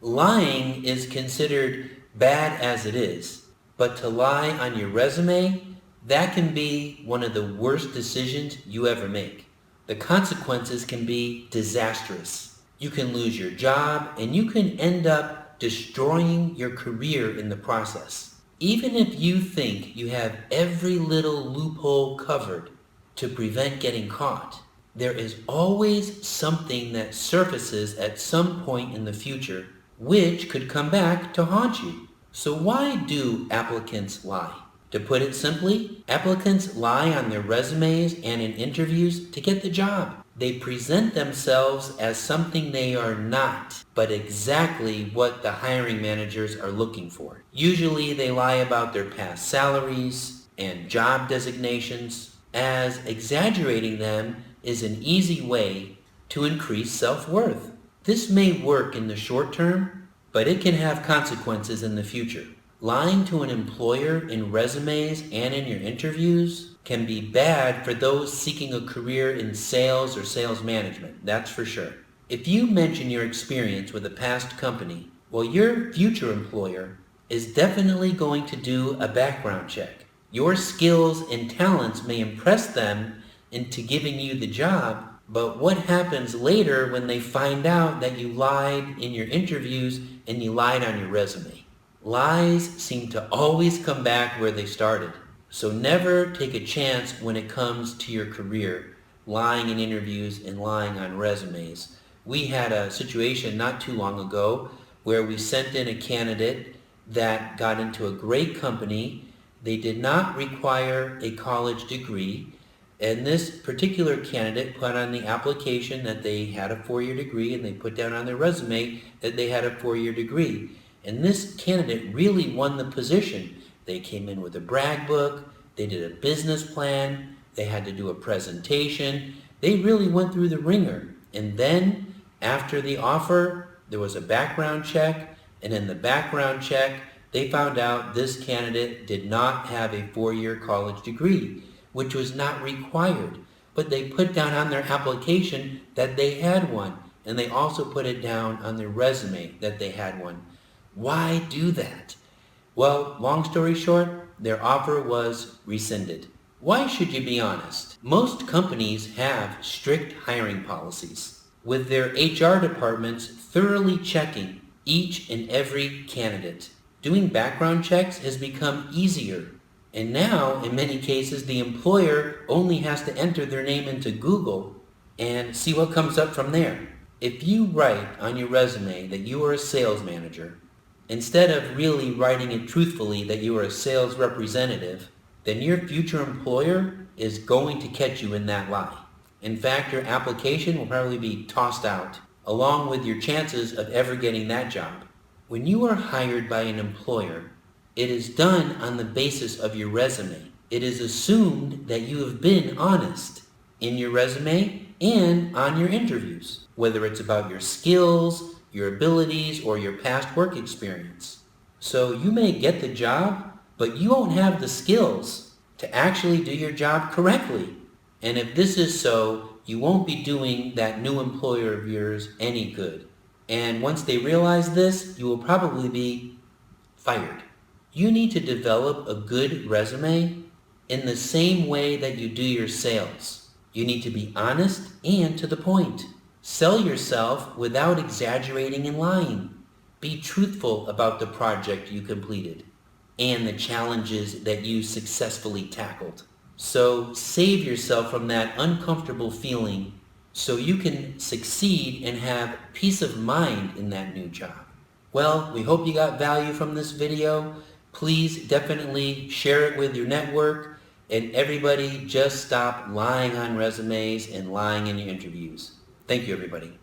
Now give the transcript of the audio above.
Lying is considered bad as it is, but to lie on your resume, that can be one of the worst decisions you ever make. The consequences can be disastrous. You can lose your job and you can end up destroying your career in the process. Even if you think you have every little loophole covered to prevent getting caught, there is always something that surfaces at some point in the future which could come back to haunt you. So why do applicants lie? To put it simply, applicants lie on their resumes and in interviews to get the job. They present themselves as something they are not, but exactly what the hiring managers are looking for. Usually they lie about their past salaries and job designations, as exaggerating them is an easy way to increase self-worth. This may work in the short term, but it can have consequences in the future. Lying to an employer in resumes and in your interviews can be bad for those seeking a career in sales or sales management, that's for sure. If you mention your experience with a past company, well, your future employer is definitely going to do a background check. Your skills and talents may impress them into giving you the job, but what happens later when they find out that you lied in your interviews and you lied on your resume? Lies seem to always come back where they started. So never take a chance when it comes to your career, lying in interviews and lying on resumes. We had a situation not too long ago where we sent in a candidate that got into a great company. They did not require a college degree, and this particular candidate put on the application that they had a 4-year degree, and they put down on their resume that they had a 4-year degree. And this candidate really won the position. They came in with a brag book, they did a business plan, they had to do a presentation. They really went through the ringer. And then after the offer, there was a background check, and in the background check, they found out this candidate did not have a 4-year college degree, which was not required. But they put down on their application that they had one, and they also put it down on their resume that they had one. Why do that? Well, long story short, their offer was rescinded. Why should you be honest? Most companies have strict hiring policies, with their HR departments thoroughly checking each and every candidate. Doing background checks has become easier, and now, in many cases, the employer only has to enter their name into Google and see what comes up from there. If you write on your resume that you are a sales manager, instead of really writing it truthfully that you are a sales representative, then your future employer is going to catch you in that lie. In fact, your application will probably be tossed out, along with your chances of ever getting that job. When you are hired by an employer, it is done on the basis of your resume. It is assumed that you have been honest in your resume and on your interviews, whether it's about your skills, your abilities, or your past work experience. So you may get the job, but you won't have the skills to actually do your job correctly. And if this is so, you won't be doing that new employer of yours any good. And once they realize this, you will probably be fired. You need to develop a good resume in the same way that you do your sales. You need to be honest and to the point. Sell yourself without exaggerating and lying. Be truthful about the project you completed and the challenges that you successfully tackled. So save yourself from that uncomfortable feeling so you can succeed and have peace of mind in that new job. Well, we hope you got value from this video. Please definitely share it with your network, and everybody just stop lying on resumes and lying in your interviews. Thank you, everybody.